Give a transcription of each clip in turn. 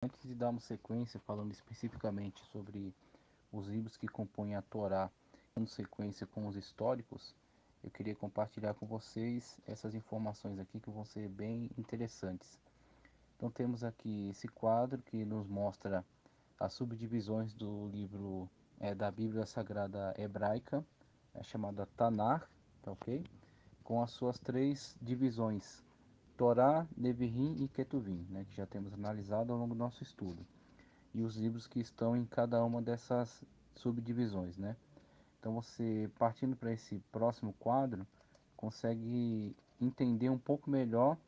Antes de darmos sequência, falando especificamente sobre os livros que compõem a Torá, dando sequência com os históricos, eu queria compartilhar com vocês essas informações aqui que vão ser bem interessantes. Então temos aqui esse quadro que nos mostra as subdivisões do livro da Bíblia Sagrada Hebraica, chamada Tanakh, tá ok? Com as suas três divisões, Torá, Nevi'im e Ketuvim, né, que já temos analisado ao longo do nosso estudo, e os livros que estão em cada uma dessas subdivisões, né? Então você, partindo para esse próximo quadro, consegue entender um pouco melhor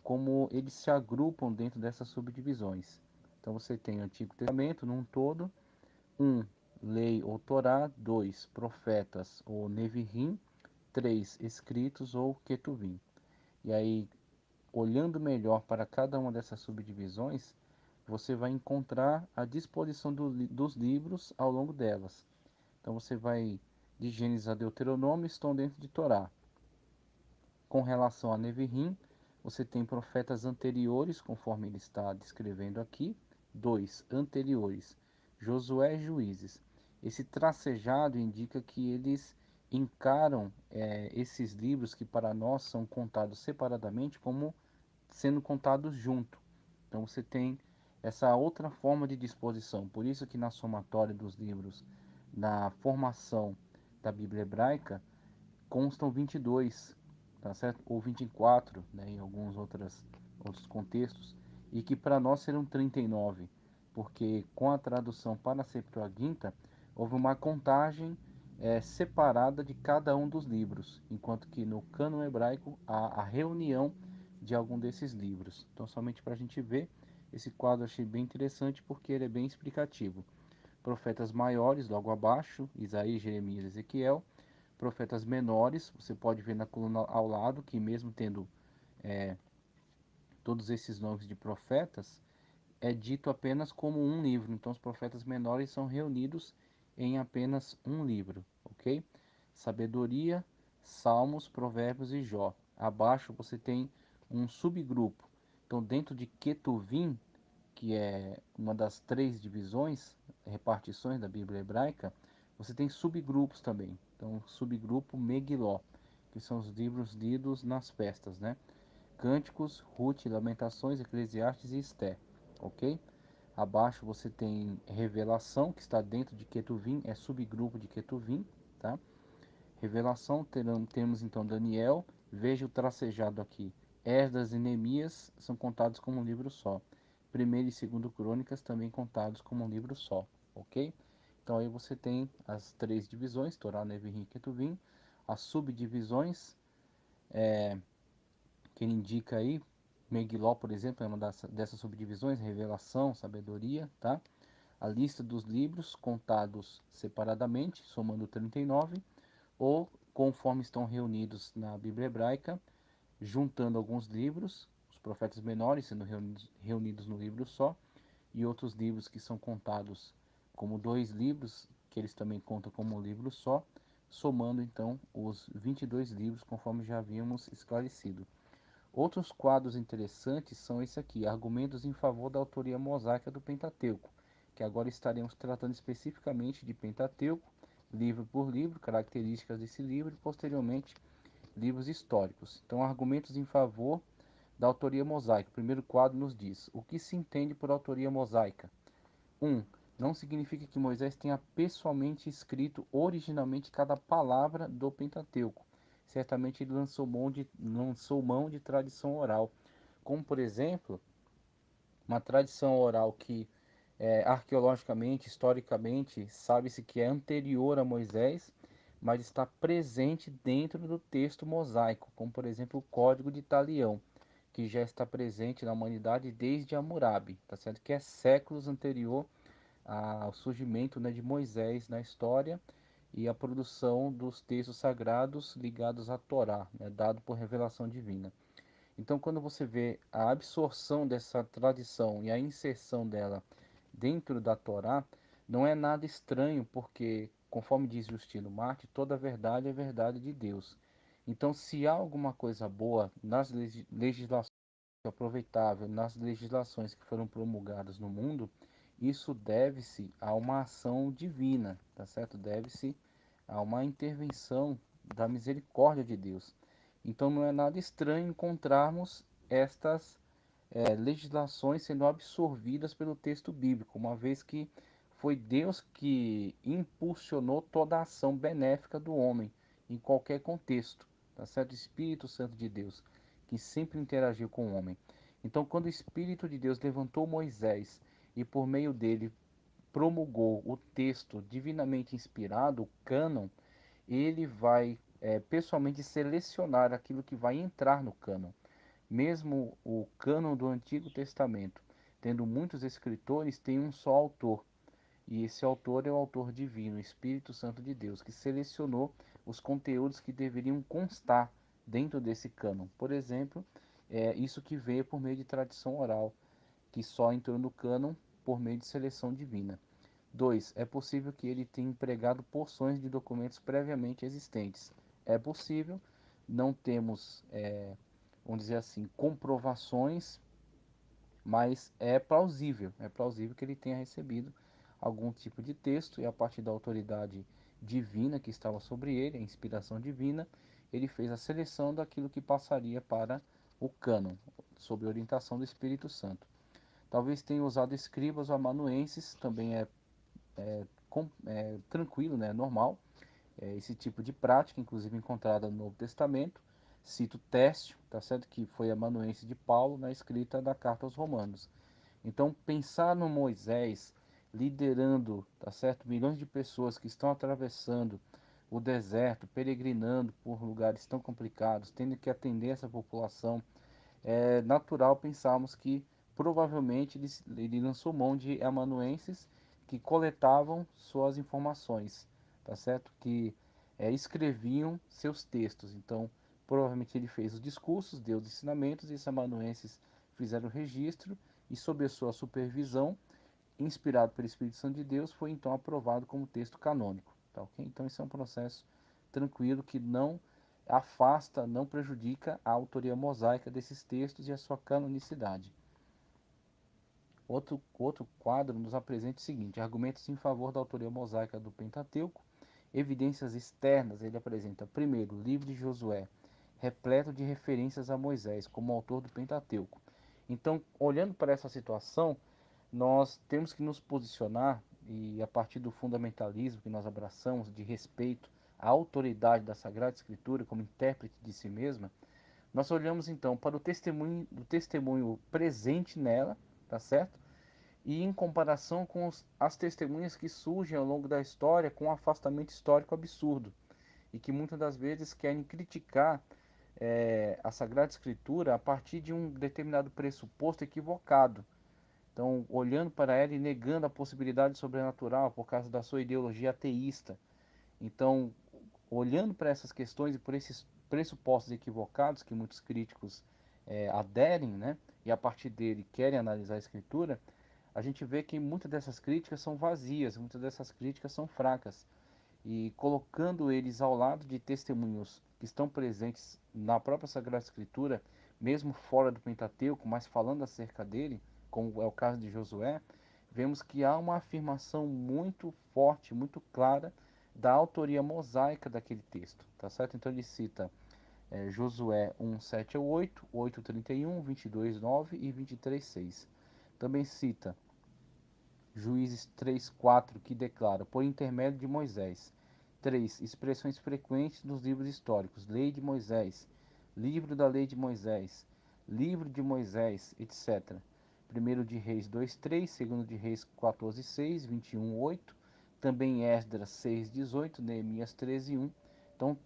como eles se agrupam dentro dessas subdivisões. Então você tem o Antigo Testamento num todo, lei ou Torá, 2 profetas ou Nevi'im, 3 escritos ou Ketuvim. E aí, olhando melhor para cada uma dessas subdivisões, você vai encontrar a disposição dos livros ao longo delas. Então você vai de Gênesis a Deuteronômio, estão dentro de Torá. Com relação a Nevi'im, você tem profetas anteriores, conforme ele está descrevendo aqui. 2 anteriores, Josué e Juízes. Esse tracejado indica que eles encaram esses livros que para nós são contados separadamente como sendo contados junto. Então você tem essa outra forma de disposição. Por isso que na somatória dos livros, na formação da Bíblia hebraica, constam 22, tá certo? Ou 24, né, em alguns outros contextos, e que para nós serão 39, porque com a tradução para a Septuaginta, houve uma contagem separada de cada um dos livros, enquanto que no cânon hebraico há a reunião de algum desses livros. Então, somente para a gente ver, esse quadro eu achei bem interessante porque ele é bem explicativo. Profetas maiores, logo abaixo, Isaías, Jeremias, Ezequiel. Profetas menores, você pode ver na coluna ao lado que mesmo tendo todos esses nomes de profetas, é dito apenas como um livro. Então os profetas menores são reunidos em apenas um livro, ok? Sabedoria, Salmos, Provérbios e Jó. Abaixo você tem um subgrupo. Então dentro de Ketuvim, que é uma das três divisões, repartições da Bíblia hebraica, você tem subgrupos também. Então, subgrupo Megiló, que são os livros lidos nas festas, né? Cânticos, Ruth, Lamentações, Eclesiastes e Esté, ok? Abaixo você tem Revelação, que está dentro de Ketuvim, é subgrupo de Ketuvim, tá? Revelação, temos então Daniel, veja o tracejado aqui. Esdras e Neemias são contados como um livro só. Primeiro e segundo Crônicas também contados como um livro só, ok? Então aí você tem as três divisões, Torá, Nevi'im e Ketuvim, as subdivisões, que ele indica aí, Megiló, por exemplo, é uma dessas subdivisões, Revelação, Sabedoria, tá? A lista dos livros contados separadamente, somando 39, ou conforme estão reunidos na Bíblia hebraica, juntando alguns livros, os profetas menores sendo reunidos no livro só, e outros livros que são contados como dois livros, que eles também contam como um livro só, somando então os 22 livros, conforme já havíamos esclarecido. Outros quadros interessantes são esse aqui, argumentos em favor da autoria mosaica do Pentateuco, que agora estaremos tratando especificamente de Pentateuco, livro por livro, características desse livro e posteriormente livros históricos. Então, argumentos em favor da autoria mosaica. O primeiro quadro nos diz: o que se entende por autoria mosaica? 1. Não significa que Moisés tenha pessoalmente escrito originalmente cada palavra do Pentateuco. Certamente ele lançou mão de tradição oral, como por exemplo, uma tradição oral que arqueologicamente, historicamente, sabe-se que é anterior a Moisés, mas está presente dentro do texto mosaico, como por exemplo o Código de Italião, que já está presente na humanidade desde Hammurabi, tá certo? Que é séculos anterior ao surgimento, né, de Moisés na história e a produção dos textos sagrados ligados à Torá, né, dado por revelação divina. Então, quando você vê a absorção dessa tradição e a inserção dela dentro da Torá, não é nada estranho, porque, conforme diz Justino Marte, toda verdade é verdade de Deus. Então, se há alguma coisa boa nas legislações aproveitável nas legislações que foram promulgadas no mundo, isso deve-se a uma ação divina, tá certo? Deve-se a uma intervenção da misericórdia de Deus. Então não é nada estranho encontrarmos estas legislações sendo absorvidas pelo texto bíblico, uma vez que foi Deus que impulsionou toda a ação benéfica do homem em qualquer contexto, tá certo? O Espírito Santo de Deus, que sempre interagiu com o homem. Então, quando o Espírito de Deus levantou Moisés e por meio dele promulgou o texto divinamente inspirado, o cânon, ele vai pessoalmente selecionar aquilo que vai entrar no cânon. Mesmo o cânon do Antigo Testamento, tendo muitos escritores, tem um só autor. E esse autor é o autor divino, o Espírito Santo de Deus, que selecionou os conteúdos que deveriam constar dentro desse cânon. Por exemplo, isso que veio por meio de tradição oral, que só entrou no cânon por meio de seleção divina. 2. É possível que ele tenha empregado porções de documentos previamente existentes. É possível, não temos, vamos dizer assim, comprovações, mas é plausível que ele tenha recebido algum tipo de texto e a partir da autoridade divina que estava sobre ele, a inspiração divina, ele fez a seleção daquilo que passaria para o cânon, sob orientação do Espírito Santo. Talvez tenha usado escribas ou amanuenses, também tranquilo, né, normal, esse tipo de prática, inclusive encontrada no Novo Testamento. Cito Tércio, tá certo? Que foi amanuense de Paulo na escrita da carta aos Romanos. Então, pensar no Moisés liderando, tá certo? Milhões de pessoas que estão atravessando o deserto, peregrinando por lugares tão complicados, tendo que atender essa população, é natural pensarmos que provavelmente ele lançou mão de amanuenses que coletavam suas informações, tá certo? Que escreviam seus textos. Então, provavelmente ele fez os discursos, deu os ensinamentos, e esses amanuenses fizeram o registro e, sob a sua supervisão, inspirado pelo Espírito Santo de Deus, foi então aprovado como texto canônico. Tá, okay? Então, esse é um processo tranquilo que não afasta, não prejudica a autoria mosaica desses textos e a sua canonicidade. Outro quadro nos apresenta o seguinte: argumentos em favor da autoria mosaica do Pentateuco. Evidências externas, ele apresenta, primeiro, o livro de Josué, repleto de referências a Moisés como autor do Pentateuco. Então, olhando para essa situação, nós temos que nos posicionar, e a partir do fundamentalismo que nós abraçamos, de respeito à autoridade da Sagrada Escritura como intérprete de si mesma, nós olhamos então para o testemunho presente nela, tá certo? E em comparação com as testemunhas que surgem ao longo da história com um afastamento histórico absurdo e que muitas das vezes querem criticar a Sagrada Escritura a partir de um determinado pressuposto equivocado. Então, olhando para ela e negando a possibilidade sobrenatural por causa da sua ideologia ateísta. Então, olhando para essas questões e por esses pressupostos equivocados que muitos críticos aderem, né, e a partir dele querem analisar a Escritura, a gente vê que muitas dessas críticas são vazias, muitas dessas críticas são fracas. E colocando eles ao lado de testemunhos que estão presentes na própria Sagrada Escritura, mesmo fora do Pentateuco, mas falando acerca dele, como é o caso de Josué, vemos que há uma afirmação muito forte, muito clara da autoria mosaica daquele texto, tá certo? Então ele cita Josué 1, 7 a 8, 8, 31, 22, 9 e 23, 6. Também cita Juízes 3, 4, que declara, por intermédio de Moisés. 3. Expressões frequentes nos livros históricos. Lei de Moisés, livro da lei de Moisés, livro de Moisés, etc. 1 de Reis 2, 3, 2 de Reis 14, 6, 21, 8. Também Esdras 6, 18, Neemias 13, 1. Então,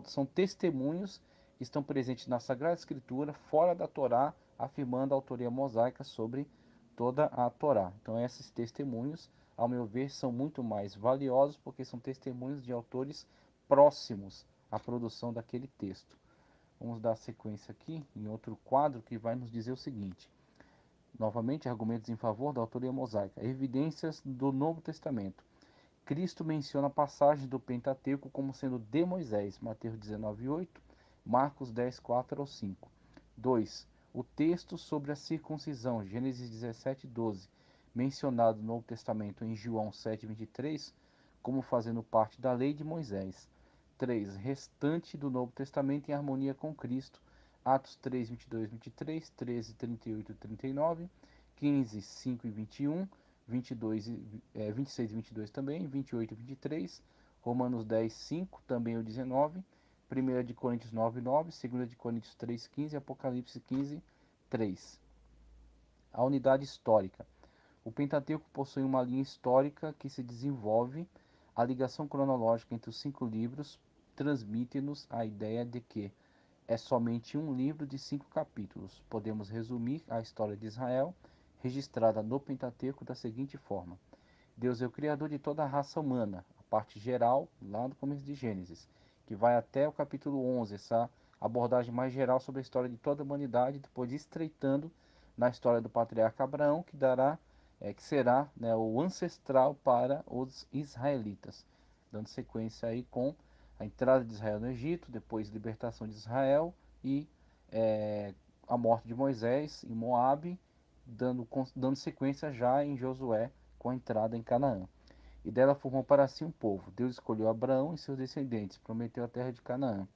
são testemunhos que estão presentes na Sagrada Escritura, fora da Torá, afirmando a autoria mosaica sobre toda a Torá. Então, esses testemunhos, ao meu ver, são muito mais valiosos porque são testemunhos de autores próximos à produção daquele texto. Vamos dar sequência aqui em outro quadro que vai nos dizer o seguinte: novamente, argumentos em favor da autoria mosaica. Evidências do Novo Testamento. Cristo menciona passagens do Pentateuco como sendo de Moisés, Mateus 19:8, Marcos 10:4 ao 5. 2. O texto sobre a circuncisão, Gênesis 17:12, mencionado no Novo Testamento em João 7:23, como fazendo parte da lei de Moisés. 3. Restante do Novo Testamento em harmonia com Cristo, Atos 3, 22, 23, 13, 38 e 39, 15, 5 e 21, 22, 26 e 22 também, 28 e 23, Romanos 10, 5, também o 19, 1 de Coríntios 9, 9, 2 de Coríntios 3, 15, Apocalipse 15, 3. A unidade histórica. O Pentateuco possui uma linha histórica que se desenvolve. A ligação cronológica entre os 5 livros transmite-nos a ideia de que é somente um livro de 5 capítulos. Podemos resumir a história de Israel, registrada no Pentateuco, da seguinte forma: Deus é o Criador de toda a raça humana, a parte geral, lá no começo de Gênesis, que vai até o capítulo 11, essa abordagem mais geral sobre a história de toda a humanidade, depois estreitando na história do patriarca Abraão, que será, né, o ancestral para os israelitas, dando sequência aí com a entrada de Israel no Egito, depois libertação de Israel e é, a morte de Moisés em Moabe, dando sequência já em Josué com a entrada em Canaã. E dela formou para si um povo. Deus escolheu Abraão e seus descendentes, prometeu a terra de Canaã.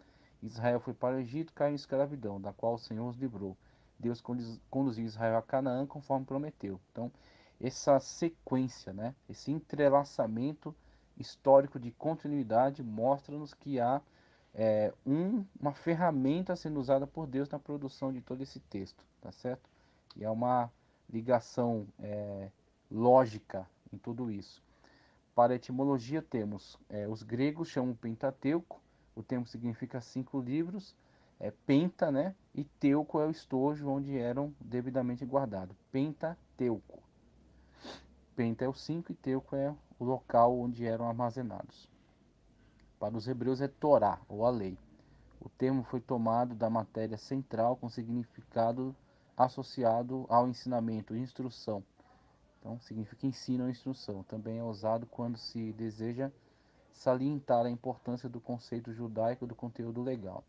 Israel foi para o Egito, caiu em escravidão, da qual o Senhor os livrou. Deus conduziu Israel a Canaã conforme prometeu. Então, essa sequência, né, esse entrelaçamento histórico de continuidade mostra-nos que há uma ferramenta sendo usada por Deus na produção de todo esse texto, tá certo? E é uma ligação lógica em tudo isso. Para a etimologia temos, os gregos chamam Pentateuco, o termo significa 5 livros, penta, né? E teuco é o estojo onde eram devidamente guardados. Pentateuco. Penta é o 5 e teuco é o local onde eram armazenados. Para os hebreus é Torá, ou a lei. O termo foi tomado da matéria central com significado associado ao ensinamento, instrução. Então, significa ensino ou instrução. Também é usado quando se deseja salientar a importância do conceito judaico do conteúdo legal.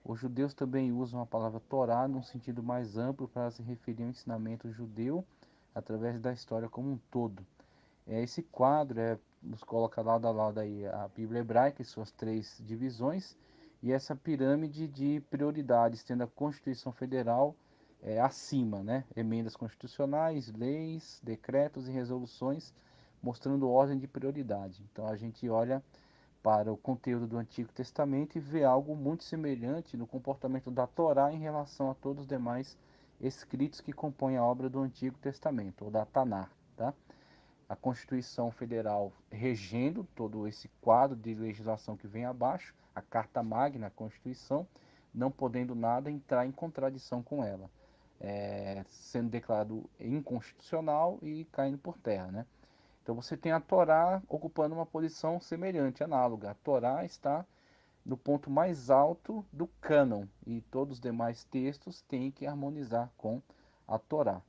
Os judeus também usam a palavra Torá num sentido mais amplo para se referir ao ensinamento judeu através da história como um todo. Esse quadro nos coloca lado a lado aí a Bíblia hebraica e suas 3 divisões e essa pirâmide de prioridades, tendo a Constituição Federal acima, né? Emendas constitucionais, leis, decretos e resoluções, mostrando ordem de prioridade. Então a gente olha para o conteúdo do Antigo Testamento e vê algo muito semelhante no comportamento da Torá em relação a todos os demais escritos que compõem a obra do Antigo Testamento, ou da Tanar, tá? A Constituição Federal regendo todo esse quadro de legislação que vem abaixo, a Carta Magna, a Constituição, não podendo nada entrar em contradição com ela, sendo declarado inconstitucional e caindo por terra, né? Então você tem a Torá ocupando uma posição semelhante, análoga. A Torá está no ponto mais alto do cânon e todos os demais textos têm que harmonizar com a Torá.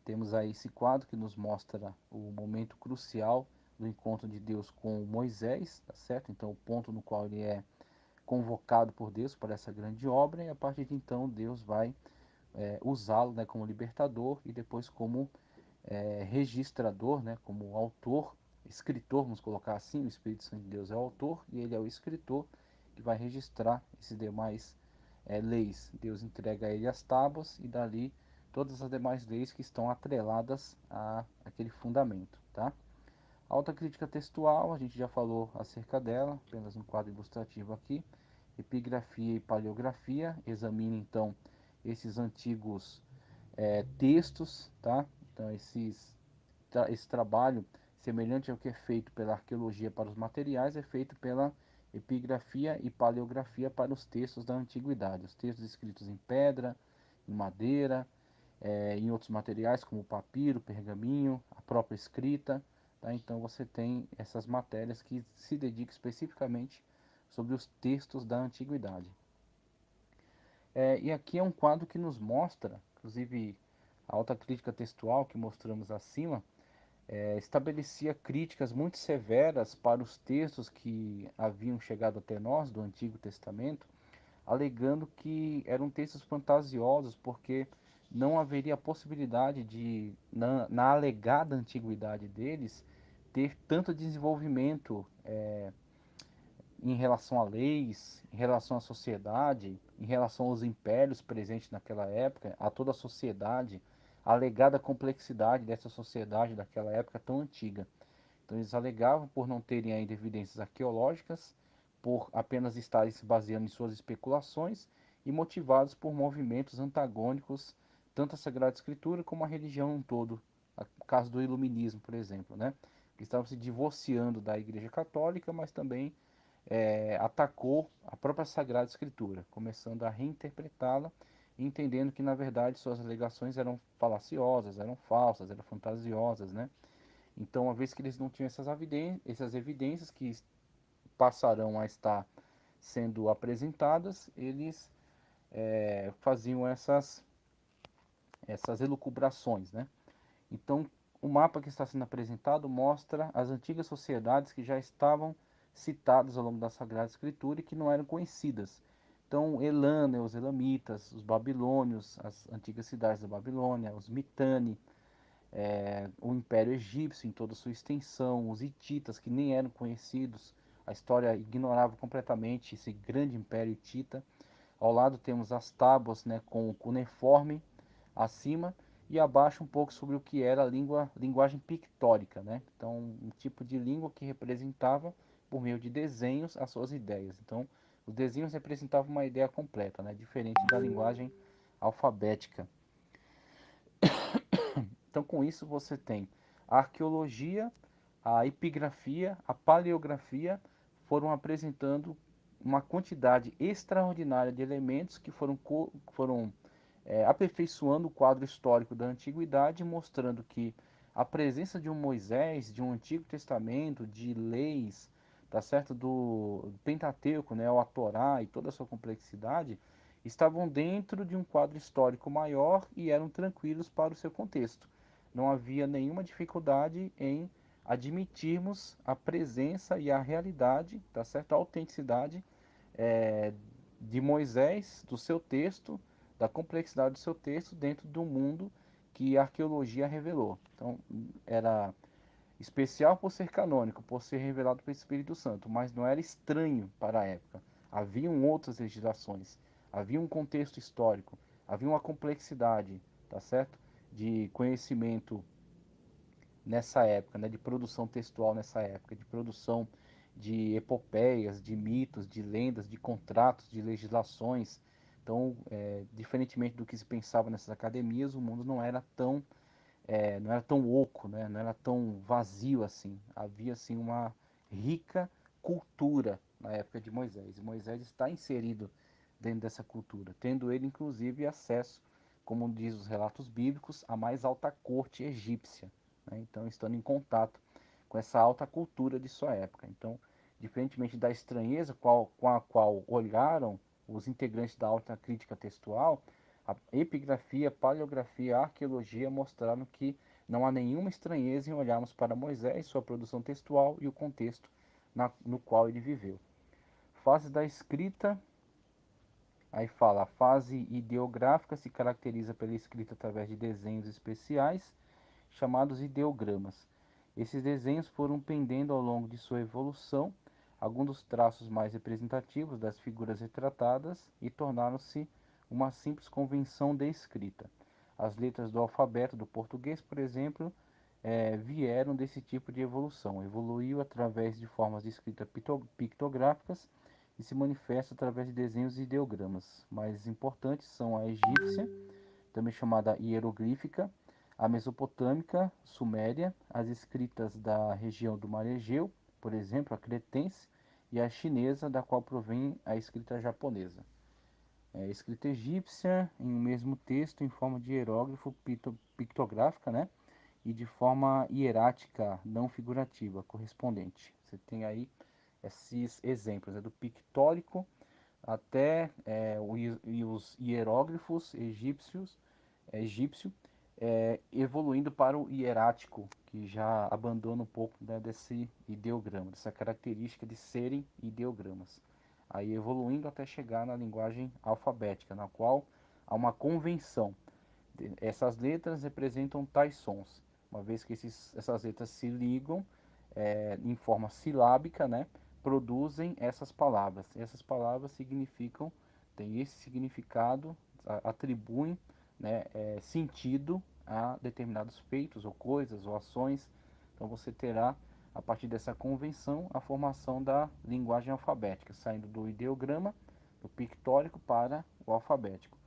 Temos aí esse quadro que nos mostra o momento crucial do encontro de Deus com Moisés, tá certo? Então o ponto no qual ele é convocado por Deus para essa grande obra e a partir de então Deus vai usá-lo, né, como libertador e depois como registrador, né, como autor, escritor, vamos colocar assim, o Espírito Santo de Deus é o autor e ele é o escritor que vai registrar esses demais leis. Deus entrega a ele as tábuas e dali todas as demais leis que estão atreladas a aquele fundamento, tá? A autocrítica textual, a gente já falou acerca dela, apenas um quadro ilustrativo aqui. Epigrafia e paleografia, examine então esses antigos textos, tá? Então esse trabalho, semelhante ao que é feito pela arqueologia para os materiais, é feito pela epigrafia e paleografia para os textos da antiguidade. Os textos escritos em pedra, em madeira, em outros materiais como papiro, pergaminho, a própria escrita. Tá? Então você tem essas matérias que se dedicam especificamente sobre os textos da antiguidade. E aqui é um quadro que nos mostra, inclusive a alta crítica textual que mostramos acima, estabelecia críticas muito severas para os textos que haviam chegado até nós do Antigo Testamento, alegando que eram textos fantasiosos porque não haveria possibilidade de, na alegada antiguidade deles, ter tanto desenvolvimento em relação a leis, em relação à sociedade, em relação aos impérios presentes naquela época, a toda a sociedade, a alegada complexidade dessa sociedade daquela época tão antiga. Então eles alegavam por não terem ainda evidências arqueológicas, por apenas estarem se baseando em suas especulações e motivados por movimentos antagônicos tanto à Sagrada Escritura como à religião um todo, no caso do Iluminismo, por exemplo, né? Que estavam se divorciando da Igreja Católica, mas também atacou a própria Sagrada Escritura, começando a reinterpretá-la, entendendo que na verdade suas alegações eram falaciosas, eram falsas, eram fantasiosas, né? Então, uma vez que eles não tinham essas evidências que passarão a estar sendo apresentadas, eles faziam essas elucubrações, né? Então, o mapa que está sendo apresentado mostra as antigas sociedades que já estavam citadas ao longo da Sagrada Escritura e que não eram conhecidas. Então, Elana, os Elamitas, os babilônios, as antigas cidades da Babilônia, os Mitanni, o Império Egípcio em toda a sua extensão, os hititas que nem eram conhecidos, a história ignorava completamente esse grande Império Hitita. Ao lado temos as tábuas, né, com o cuneiforme acima e abaixo um pouco sobre o que era a linguagem pictórica, né? Então, um tipo de língua que representava por meio de desenhos as suas ideias. Então, os desenhos representavam uma ideia completa, né, diferente da linguagem alfabética. Então, com isso, você tem a arqueologia, a epigrafia, a paleografia foram apresentando uma quantidade extraordinária de elementos que foram aperfeiçoando o quadro histórico da antiguidade, mostrando que a presença de um Moisés, de um Antigo Testamento, de leis, tá certo, do Pentateuco, né, a Torá e toda a sua complexidade, estavam dentro de um quadro histórico maior e eram tranquilos para o seu contexto. Não havia nenhuma dificuldade em admitirmos a presença e a realidade, tá certo, a autenticidade é, de Moisés, do seu texto, da complexidade do seu texto dentro do mundo que a arqueologia revelou. Então, era especial por ser canônico, por ser revelado pelo Espírito Santo, mas não era estranho para a época. Haviam outras legislações, havia um contexto histórico, havia uma complexidade, tá certo? De conhecimento nessa época, né? De produção textual nessa época, de produção de epopeias, de mitos, de lendas, de contratos, de legislações. Então, diferentemente do que se pensava nessas academias, o mundo não era tão oco, né? Não era tão vazio assim. Havia assim uma rica cultura na época de Moisés. E Moisés está inserido dentro dessa cultura, tendo ele inclusive acesso, como diz os relatos bíblicos, à mais alta corte egípcia, né? Então, estando em contato com essa alta cultura de sua época. Então, diferentemente da estranheza com a qual olharam os integrantes da alta crítica textual, a epigrafia, paleografia, a arqueologia mostraram que não há nenhuma estranheza em olharmos para Moisés, sua produção textual e o contexto no qual ele viveu. Fase da escrita, aí fala, a fase ideográfica se caracteriza pela escrita através de desenhos especiais, chamados ideogramas. Esses desenhos foram pendendo ao longo de sua evolução alguns dos traços mais representativos das figuras retratadas e tornaram-se uma simples convenção de escrita. As letras do alfabeto do português, por exemplo, vieram desse tipo de evolução. Evoluiu através de formas de escrita pictográficas e se manifesta através de desenhos e ideogramas. Mais importantes são a egípcia, também chamada hieroglífica, a mesopotâmica, suméria, as escritas da região do Mar Egeu, por exemplo, a cretense, e a chinesa, da qual provém a escrita japonesa. A escrita egípcia, em um mesmo texto, em forma de hierógrafo pictográfica, né? E de forma hierática, não figurativa, correspondente. Você tem aí esses exemplos, do pictórico até os hieróglifos egípcio, evoluindo para o hierático, que já abandona um pouco, né, desse ideograma, dessa característica de serem ideogramas. aí evoluindo até chegar na linguagem alfabética, na qual há uma convenção. Essas letras representam tais sons, uma vez que essas letras se ligam em forma silábica, né, produzem essas palavras. Essas palavras significam, têm esse significado, atribuem, né, sentido a determinados feitos ou coisas ou ações. Então você terá, a partir dessa convenção, a formação da linguagem alfabética, saindo do ideograma, do pictórico para o alfabético.